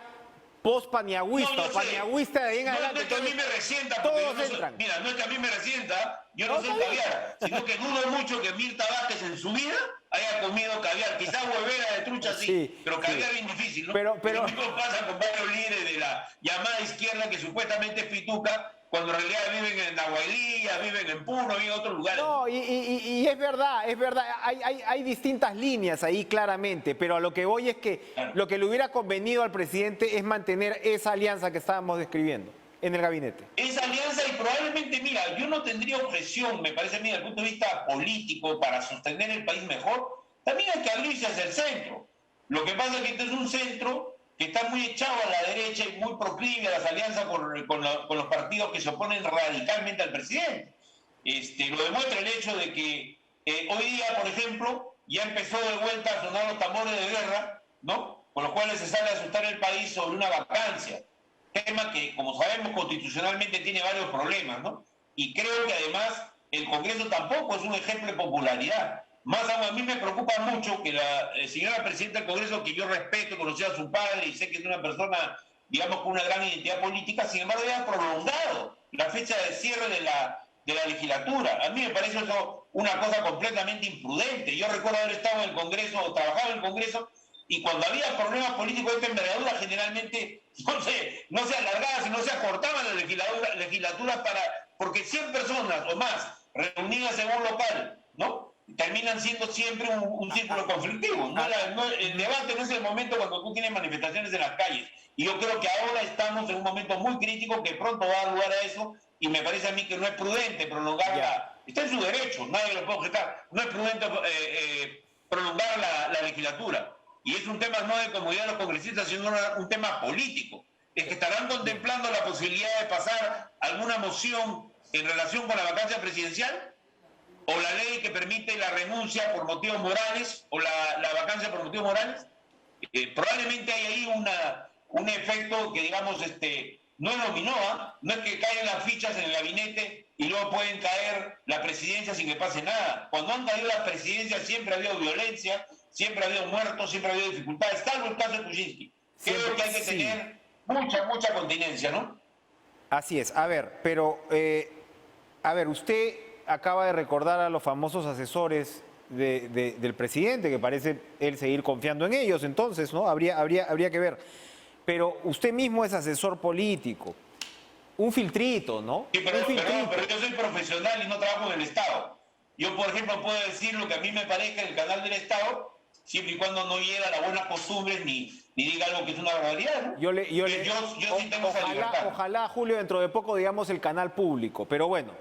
post-paniagüista, paniagüista de ahí en adelante. No es que a mí me resienta, todos entran. Mira, no es que a mí me resienta, yo no soy caviar, sino que dudo mucho que Mirta Vázquez en su vida haya comido caviar. Quizás huevera de trucha sí, pero caviar es bien difícil, ¿no? Pero lo mismo pasa con varios líderes de la llamada izquierda que supuestamente es pituca, cuando en realidad viven en Nahuaylía, viven en Puno, viven en otros lugares. No, y es verdad, hay distintas líneas ahí claramente, pero a lo que voy es que lo que le hubiera convenido al presidente es mantener esa alianza que estábamos describiendo en el gabinete. Esa alianza, y probablemente, mira, yo no tendría objeción, me parece a mí, desde el punto de vista político, para sostener el país mejor. También hay que abrirse hacia el centro. Lo que pasa es que este es un centro que está muy echado a la derecha y muy proclive a las alianzas con los partidos que se oponen radicalmente al presidente. Lo demuestra el hecho de que hoy día, por ejemplo, ya empezó de vuelta a sonar los tambores de guerra, ¿no? Con los cuales se sale a asustar el país sobre una vacancia. Tema que, como sabemos, constitucionalmente tiene varios problemas, ¿no? Y creo que además el Congreso tampoco es un ejemplo de popularidad. Más aún, a mí me preocupa mucho que la señora presidenta del Congreso, que yo respeto, conocí a su padre y sé que es una persona, digamos, con una gran identidad política, sin embargo, haya prolongado la fecha de cierre de la legislatura. A mí me parece eso una cosa completamente imprudente. Yo recuerdo haber estado en el Congreso o trabajado en el Congreso, y cuando había problemas políticos de esta envergadura, generalmente no se alargaba, sino se acortaban las legislaturas porque 100 personas o más reunidas en un local, ¿no? Terminan siendo siempre un círculo conflictivo. El debate no es el momento cuando tú tienes manifestaciones en las calles. Y yo creo que ahora estamos en un momento muy crítico que pronto va a dar lugar a eso, y me parece a mí que no es prudente prolongar está en su derecho, nadie lo puede objetar, no es prudente prolongar la legislatura. Y es un tema no de comodidad de los congresistas, sino un tema político. Es que estarán contemplando la posibilidad de pasar alguna moción en relación con la vacancia presidencial, o la ley que permite la renuncia por motivos morales, o la vacancia por motivos morales. Probablemente hay ahí un efecto que, digamos, no es dominó, no es que caen las fichas en el gabinete y luego pueden caer la presidencia sin que pase nada. Cuando han caído las presidencias siempre ha habido violencia, siempre ha habido muertos, siempre ha habido dificultades, salvo el caso de Kuczynski. Creo que hay que tener mucha continencia, ¿no? Así es. A ver, pero, usted acaba de recordar a los famosos asesores del presidente, que parece él seguir confiando en ellos, entonces, ¿no? Habría que ver. Pero usted mismo es asesor político. Un filtrito, ¿no? Sí, pero yo soy profesional y no trabajo en el Estado. Yo, por ejemplo, puedo decir lo que a mí me parezca en el canal del Estado, siempre y cuando no hiera las buenas costumbres ni diga algo que es una barbaridad, ¿no? Yo sí tengo esa libertad. Ojalá, Julio, dentro de poco digamos el canal público, pero bueno.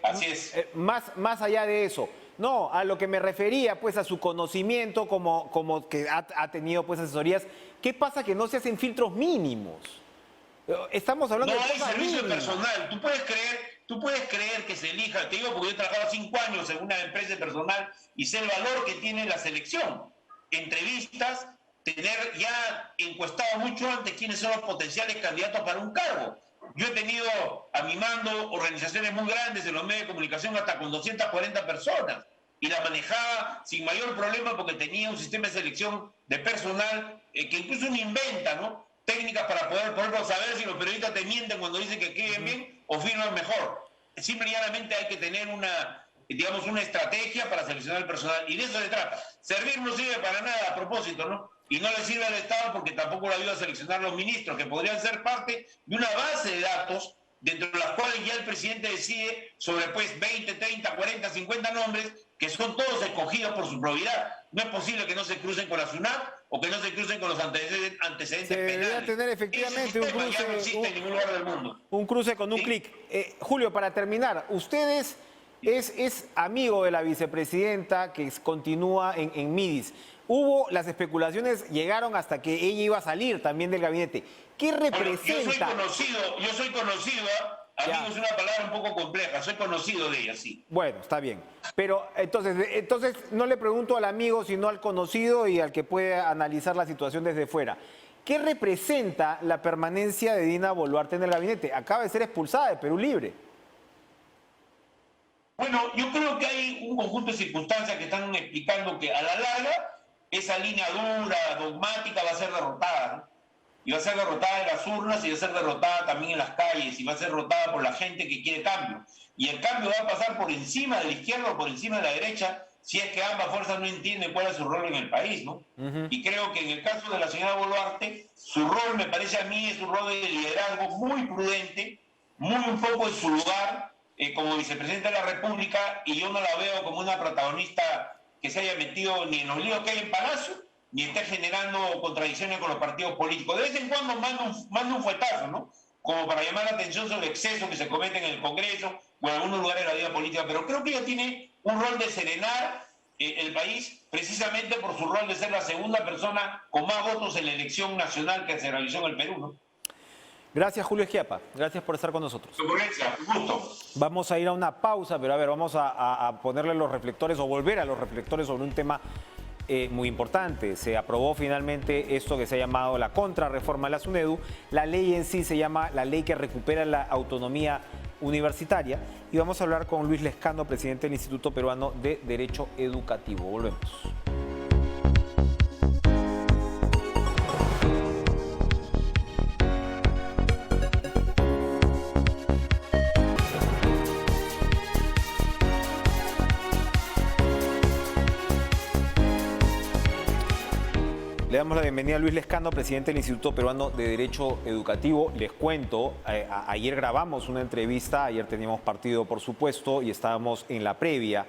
Así es. Más allá de eso, no, a lo que me refería, pues a su conocimiento como que ha tenido pues asesorías, ¿qué pasa que no se hacen filtros mínimos? Estamos hablando No de hay cosas servicio mínimas. personal. Tú puedes creer que se elija, te digo porque yo he trabajado 5 años en una empresa personal y sé el valor que tiene la selección. Entrevistas, tener ya encuestado mucho antes quiénes son los potenciales candidatos para un cargo. Yo he tenido a mi mando organizaciones muy grandes en los medios de comunicación hasta con 240 personas y la manejaba sin mayor problema porque tenía un sistema de selección de personal que incluso uno inventa, ¿no? Técnicas para poder, por ejemplo, saber si los periodistas te mienten cuando dicen que escriben bien o firman mejor. Simple y llanamente hay que tener una estrategia para seleccionar el personal y de eso se trata. Servir no sirve para nada a propósito, ¿no? Y no le sirve al Estado porque tampoco le ayuda a seleccionar los ministros, que podrían ser parte de una base de datos dentro de las cuales ya el presidente decide sobre pues 20, 30, 40, 50 nombres que son todos escogidos por su probidad. No es posible que no se crucen con la SUNAT o que no se crucen con los antecedentes Se debería penales. tener efectivamente Ese sistema ya no existe en ningún lugar del mundo. un cruce con un Sí. clic. Julio, para terminar, ustedes es amigo de la vicepresidenta que continúa en Midis. Las especulaciones llegaron hasta que ella iba a salir también del gabinete. ¿Qué Bueno, representa? yo soy conocido, amigo Ya. es una palabra un poco compleja, soy conocido de ella, sí. Bueno, está bien. Pero entonces no le pregunto al amigo, sino al conocido y al que puede analizar la situación desde fuera. ¿Qué representa la permanencia de Dina Boluarte en el gabinete? Acaba de ser expulsada de Perú Libre. Bueno, yo creo que hay un conjunto de circunstancias que están explicando que a la larga esa línea dura, dogmática, va a ser derrotada, ¿no? Y va a ser derrotada en las urnas y va a ser derrotada también en las calles y va a ser derrotada por la gente que quiere cambio. Y el cambio va a pasar por encima de la izquierda o por encima de la derecha si es que ambas fuerzas no entienden cuál es su rol en el país, ¿no? Y creo que en el caso de la señora Boluarte, su rol, me parece a mí, es un rol de liderazgo muy prudente, muy un poco en su lugar como vicepresidenta de la República, y yo no la veo como una protagonista que se haya metido ni en los líos que hay en Palacio, ni esté generando contradicciones con los partidos políticos. De vez en cuando manda un fuetazo, ¿no? Como para llamar la atención sobre excesos que se cometen en el Congreso o en algunos lugares de la vida política, pero creo que ella tiene un rol de serenar el país precisamente por su rol de ser la segunda persona con más votos en la elección nacional que se realizó en el Perú, ¿no? Gracias, Julio Schiappa. Gracias por estar con nosotros. Su ocurrencia, un gusto. Vamos a ir a una pausa, pero a ver, vamos a ponerle los reflectores o volver a los reflectores sobre un tema muy importante. Se aprobó finalmente esto que se ha llamado la contrarreforma de la SUNEDU. La ley en sí se llama la ley que recupera la autonomía universitaria. Y vamos a hablar con Luis Lescano, presidente del Instituto Peruano de Derecho Educativo. Volvemos. Le damos la bienvenida a Luis Lescano, presidente del Instituto Peruano de Derecho Educativo. Les cuento, ayer grabamos una entrevista, ayer teníamos partido por supuesto y estábamos en la previa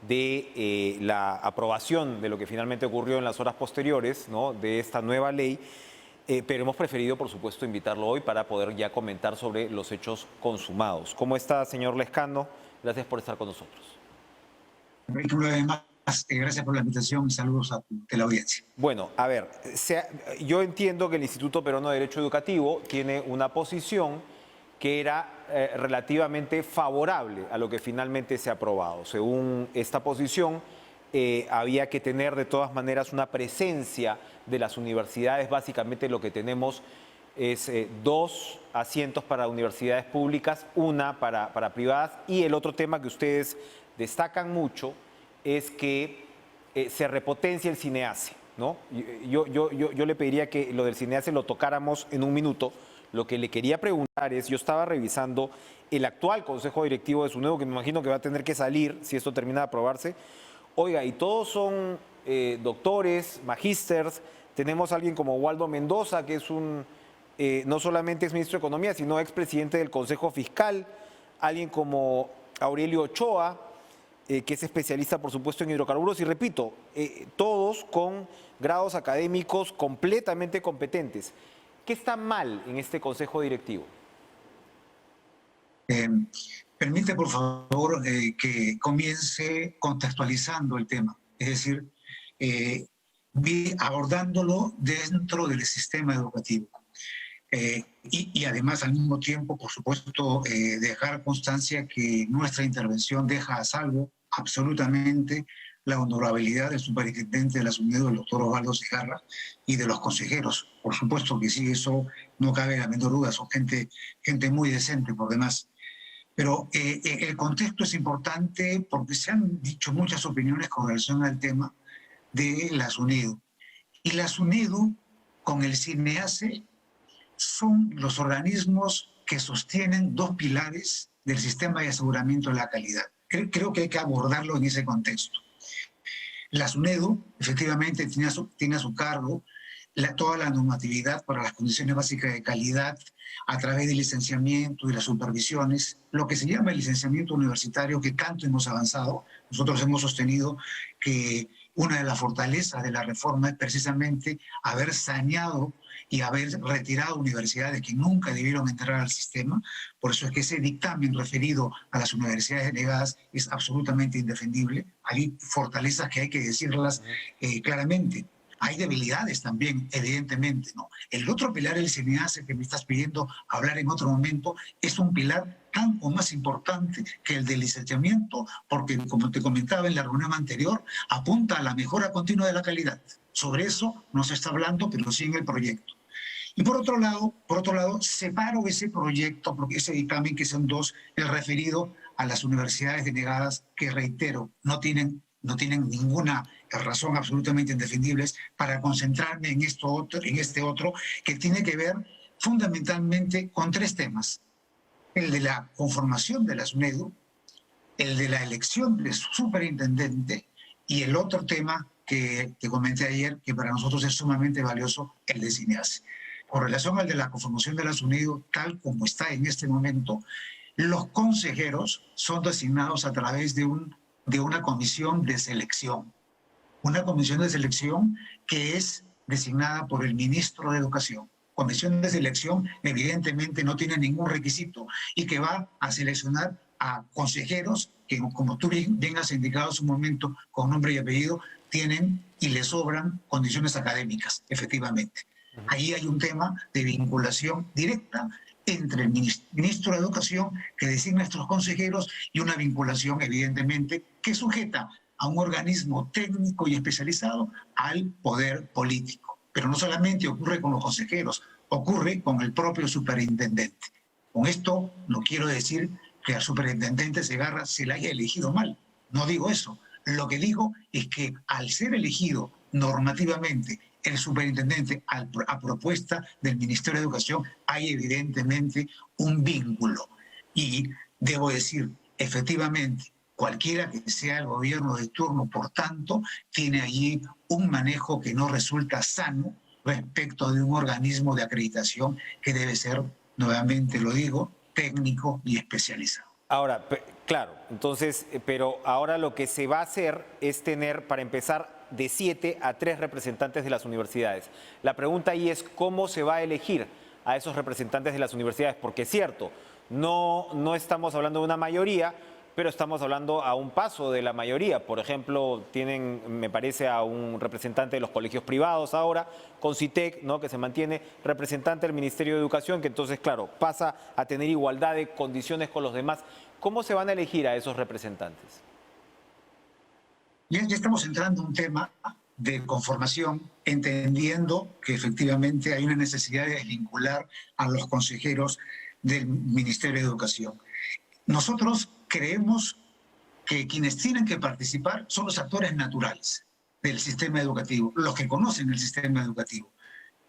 de la aprobación de lo que finalmente ocurrió en las horas posteriores, ¿no?, de esta nueva ley, pero hemos preferido por supuesto invitarlo hoy para poder ya comentar sobre los hechos consumados. ¿Cómo está, señor Lescano? Gracias por estar con nosotros. Gracias por la invitación y saludos a la audiencia. Bueno, a ver, yo entiendo que el Instituto Peruano de Derecho Educativo tiene una posición que era relativamente favorable a lo que finalmente se ha aprobado. Según esta posición, había que tener de todas maneras una presencia de las universidades. Básicamente lo que tenemos es 2 asientos para universidades públicas, 1 para privadas, y el otro tema que ustedes destacan mucho es que se repotencia el CINEACE, ¿no? Yo le pediría que lo del CINEACE lo tocáramos en un minuto. Lo que le quería preguntar es, yo estaba revisando el actual Consejo Directivo de SUNEDU, que me imagino que va a tener que salir si esto termina de aprobarse. Oiga, y todos son doctores, magísters. Tenemos a alguien como Waldo Mendoza, que es no solamente es ministro de Economía, sino expresidente del Consejo Fiscal. Alguien como Aurelio Ochoa, que es especialista, por supuesto, en hidrocarburos, y repito, todos con grados académicos completamente competentes. ¿Qué está mal en este consejo directivo? Permite, por favor, que comience contextualizando el tema, es decir, abordándolo dentro del sistema educativo. Y además, al mismo tiempo, por supuesto, dejar constancia que nuestra intervención deja a salvo absolutamente la honorabilidad del superintendente de la SUNEDU, el doctor Osvaldo Segarra, y de los consejeros. Por supuesto que sí, eso no cabe la menor duda, son gente muy decente por demás. Pero el contexto es importante porque se han dicho muchas opiniones con relación al tema de la SUNEDU. Y la SUNEDU, con el CINEACE, son los organismos que sostienen dos pilares del sistema de aseguramiento de la calidad. Creo que hay que abordarlo en ese contexto. La SUNEDU, efectivamente, tiene a su cargo toda la normatividad para las condiciones básicas de calidad a través del licenciamiento y las supervisiones, lo que se llama el licenciamiento universitario, que tanto hemos avanzado. Nosotros hemos sostenido que una de las fortalezas de la reforma es precisamente haber saneado y haber retirado universidades que nunca debieron entrar al sistema. Por eso es que ese dictamen referido a las universidades delegadas es absolutamente indefendible. Hay fortalezas que hay que decirlas claramente. Hay debilidades también, evidentemente, ¿no? El otro pilar, el CINEACE, que me estás pidiendo hablar en otro momento, es un pilar tan o más importante que el del licenciamiento, porque, como te comentaba en la reunión anterior, apunta a la mejora continua de la calidad. Sobre eso no se está hablando, pero sí en el proyecto. Y por otro lado, separo ese proyecto, porque ese dictamen, que son dos, el referido a las universidades denegadas, que reitero, no tienen ninguna razón, absolutamente indefendibles, para concentrarme en este otro, que tiene que ver fundamentalmente con tres temas: el de la conformación de la SUNEDU, el de la elección de su superintendente, y el otro tema que te comenté ayer, que para nosotros es sumamente valioso, el de CINEACE. Con relación al de la conformación de la SUNEDU, tal como está en este momento, los consejeros son designados a través de una comisión de selección. Una comisión de selección que es designada por el ministro de Educación. Comisión de selección evidentemente no tiene ningún requisito y que va a seleccionar a consejeros que, como tú bien has indicado en su momento, con nombre y apellido, tienen y les sobran condiciones académicas, efectivamente. Ahí hay un tema de vinculación directa entre el ministro de Educación, que designa a estos consejeros, y una vinculación, evidentemente, que sujeta a un organismo técnico y especializado al poder político. Pero no solamente ocurre con los consejeros, ocurre con el propio superintendente. Con esto no quiero decir que al superintendente Segarra se le haya elegido mal. No digo eso. Lo que digo es que al ser elegido normativamente el superintendente a propuesta del Ministerio de Educación, hay evidentemente un vínculo. Y debo decir, efectivamente, cualquiera que sea el gobierno de turno, por tanto, tiene allí un manejo que no resulta sano respecto de un organismo de acreditación que debe ser, nuevamente lo digo, técnico y especializado. Ahora, claro, entonces, pero ahora lo que se va a hacer es tener, para empezar, de 7 a 3 representantes de las universidades. La pregunta ahí es cómo se va a elegir a esos representantes de las universidades, porque es cierto, no estamos hablando de una mayoría, pero estamos hablando a un paso de la mayoría. Por ejemplo, tienen, me parece, a un representante de los colegios privados ahora, con CITEC, ¿no?, que se mantiene, representante del Ministerio de Educación, que entonces, claro, pasa a tener igualdad de condiciones con los demás. ¿Cómo se van a elegir a esos representantes? Ya estamos entrando en un tema de conformación, entendiendo que efectivamente hay una necesidad de desvincular a los consejeros del Ministerio de Educación. Nosotros creemos que quienes tienen que participar son los actores naturales del sistema educativo, los que conocen el sistema educativo.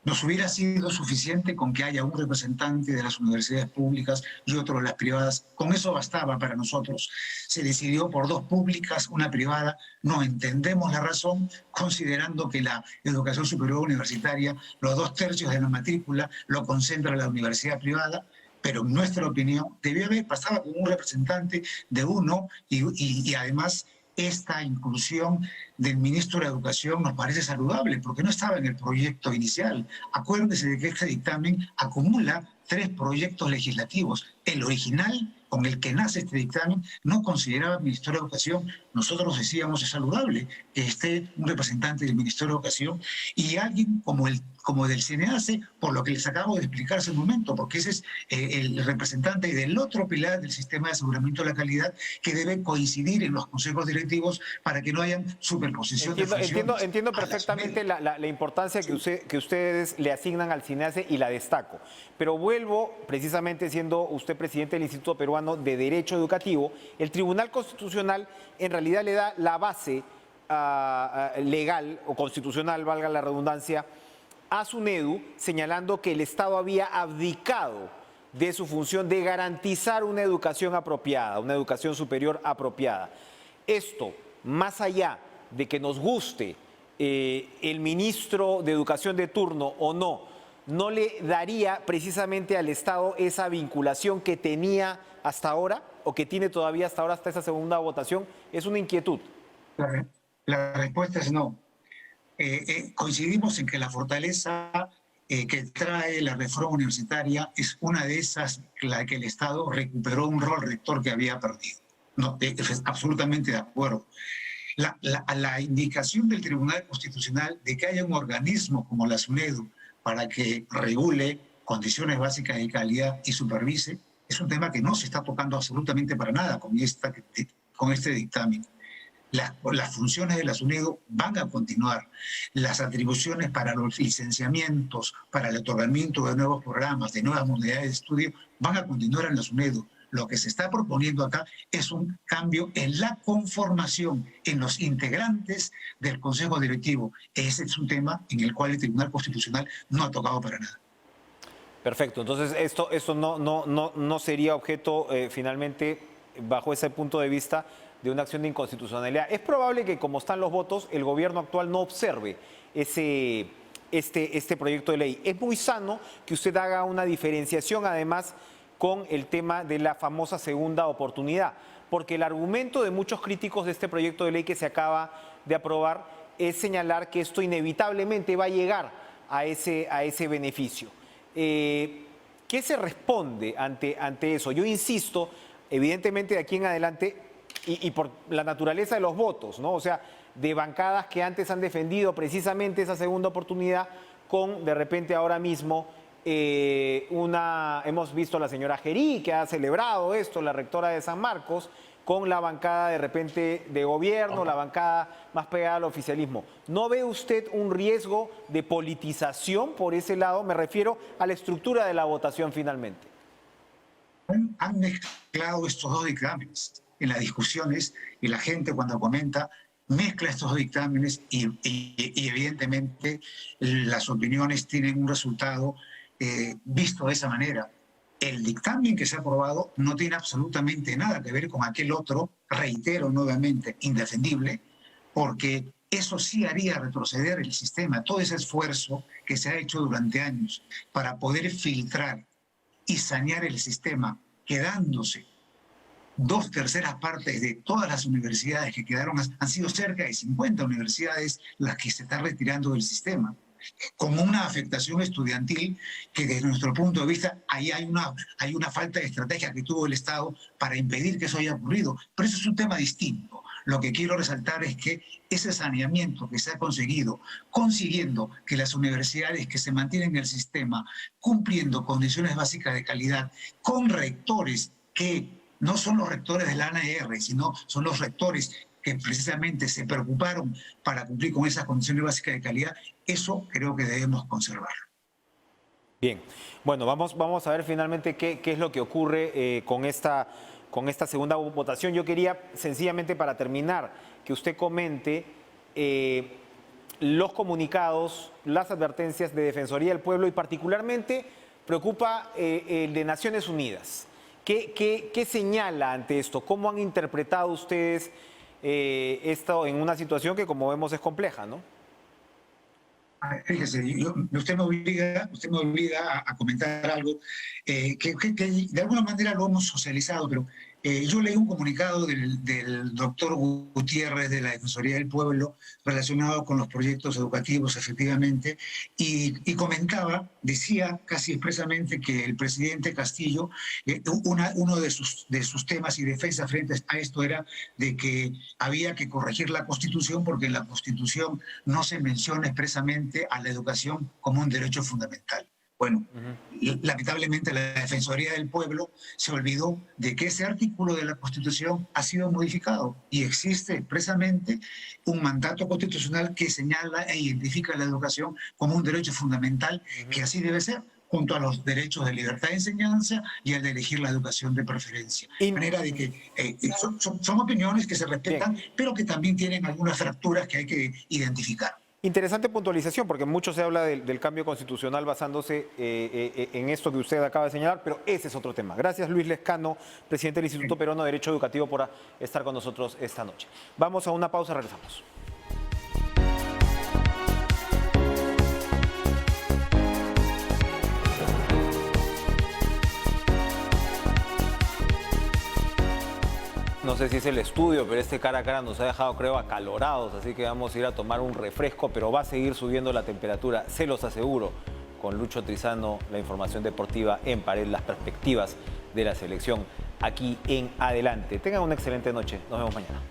Nos hubiera sido suficiente con que haya un representante de las universidades públicas y otro de las privadas. Con eso bastaba para nosotros. Se decidió por dos públicas, una privada. No entendemos la razón, considerando que la educación superior universitaria, los 2/3 de la matrícula lo concentra la universidad privada. pero en nuestra opinión debió haber pasado con un representante de uno y además esta inclusión del ministro de Educación nos parece saludable porque no estaba en el proyecto inicial. Acuérdense de que este dictamen acumula 3 proyectos legislativos. El original con el que nace este dictamen no consideraba el Ministerio de Educación. Nosotros decíamos es saludable que esté un representante del Ministerio de Educación y alguien como del CNACE, por lo que les acabo de explicar hace un momento, porque ese es el representante del otro pilar del sistema de aseguramiento de la calidad que debe coincidir en los consejos directivos para que no haya superposición de funciones. Entiendo perfectamente la importancia que ustedes le asignan al CNACE y la destaco. Pero vuelvo, precisamente siendo usted presidente del Instituto Peruano de Derecho Educativo, el Tribunal Constitucional en realidad le da la base legal o constitucional, valga la redundancia, a SUNEDU, señalando que el Estado había abdicado de su función de garantizar una educación apropiada, una educación superior apropiada. Esto, más allá de que nos guste el ministro de Educación de turno o no le daría precisamente al Estado esa vinculación que tenía hasta ahora o que tiene todavía hasta ahora, hasta esa segunda votación. Es una inquietud. La respuesta es no. Coincidimos en que la fortaleza que trae la reforma universitaria es una de esas, la que el Estado recuperó un rol rector que había perdido. No, absolutamente de acuerdo. La indicación del Tribunal Constitucional de que haya un organismo como la SUNEDU para que regule condiciones básicas de calidad y supervise, es un tema que no se está tocando absolutamente para nada con este dictamen. Las funciones de la SUNEDU van a continuar. Las atribuciones para los licenciamientos, para el otorgamiento de nuevos programas, de nuevas modalidades de estudio, van a continuar en la SUNEDU. Lo que se está proponiendo acá es un cambio en la conformación, en los integrantes del Consejo Directivo. Ese es un tema en el cual el Tribunal Constitucional no ha tocado para nada. Perfecto, entonces esto no sería objeto finalmente, bajo ese punto de vista, de una acción de inconstitucionalidad. Es probable que, como están los votos, el gobierno actual no observe este proyecto de ley. Es muy sano que usted haga una diferenciación, además, con el tema de la famosa segunda oportunidad, porque el argumento de muchos críticos de este proyecto de ley que se acaba de aprobar es señalar que esto inevitablemente va a llegar a ese beneficio. ¿Qué se responde ante eso? Yo insisto, evidentemente de aquí en adelante, y por la naturaleza de los votos, ¿no? O sea, de bancadas que antes han defendido precisamente esa segunda oportunidad, con de repente ahora mismo hemos visto a la señora Gerí que ha celebrado esto, la rectora de San Marcos, con la bancada de repente de gobierno, la bancada más pegada al oficialismo. ¿No ve usted un riesgo de politización por ese lado? Me refiero a la estructura de la votación finalmente. Han mezclado estos dos dictámenes en las discusiones y la gente cuando comenta mezcla estos dos dictámenes y evidentemente las opiniones tienen un resultado visto de esa manera. El dictamen que se ha aprobado no tiene absolutamente nada que ver con aquel otro, reitero nuevamente, indefendible, porque eso sí haría retroceder el sistema, todo ese esfuerzo que se ha hecho durante años para poder filtrar y sanear el sistema, quedándose 2/3 partes de todas las universidades que quedaron, han sido cerca de 50 universidades las que se están retirando del sistema, con una afectación estudiantil que desde nuestro punto de vista ahí hay una falta de estrategia que tuvo el Estado para impedir que eso haya ocurrido. Pero eso es un tema distinto. Lo que quiero resaltar es que ese saneamiento que se ha conseguido, consiguiendo que las universidades que se mantienen en el sistema, cumpliendo condiciones básicas de calidad, con rectores que no son los rectores de la ANR, sino son los rectores que precisamente se preocuparon para cumplir con esas condiciones básicas de calidad, eso creo que debemos conservarlo. Bien, bueno, vamos a ver finalmente qué es lo que ocurre con esta segunda votación. Yo quería, sencillamente para terminar, que usted comente los comunicados, las advertencias de Defensoría del Pueblo y particularmente preocupa el de Naciones Unidas. ¿Qué señala ante esto? ¿Cómo han interpretado ustedes esto en una situación que, como vemos, es compleja, ¿no? Fíjese, usted me obliga a comentar algo que de alguna manera lo hemos socializado, pero yo leí un comunicado del doctor Gutiérrez de la Defensoría del Pueblo relacionado con los proyectos educativos, efectivamente, y comentaba, decía casi expresamente que el presidente Castillo, uno de sus temas y defensa frente a esto era de que había que corregir la Constitución porque en la Constitución no se menciona expresamente a la educación como un derecho fundamental. Bueno, lamentablemente la Defensoría del Pueblo se olvidó de que ese artículo de la Constitución ha sido modificado y existe expresamente un mandato constitucional que señala e identifica la educación como un derecho fundamental, que así debe ser, junto a los derechos de libertad de enseñanza y el de elegir la educación de preferencia. De manera de que son opiniones que se respetan, pero que también tienen algunas fracturas que hay que identificar. Interesante puntualización, porque mucho se habla del cambio constitucional basándose en esto que usted acaba de señalar, pero ese es otro tema. Gracias, Luis Lescano, presidente del Instituto Peruano de Derecho Educativo, por estar con nosotros esta noche. Vamos a una pausa, regresamos. No sé si es el estudio, pero este cara a cara nos ha dejado, creo, acalorados, así que vamos a ir a tomar un refresco, pero va a seguir subiendo la temperatura, se los aseguro. Con Lucho Trizano, la información deportiva en Pared, las perspectivas de la selección aquí en Adelante. Tengan una excelente noche, nos vemos mañana.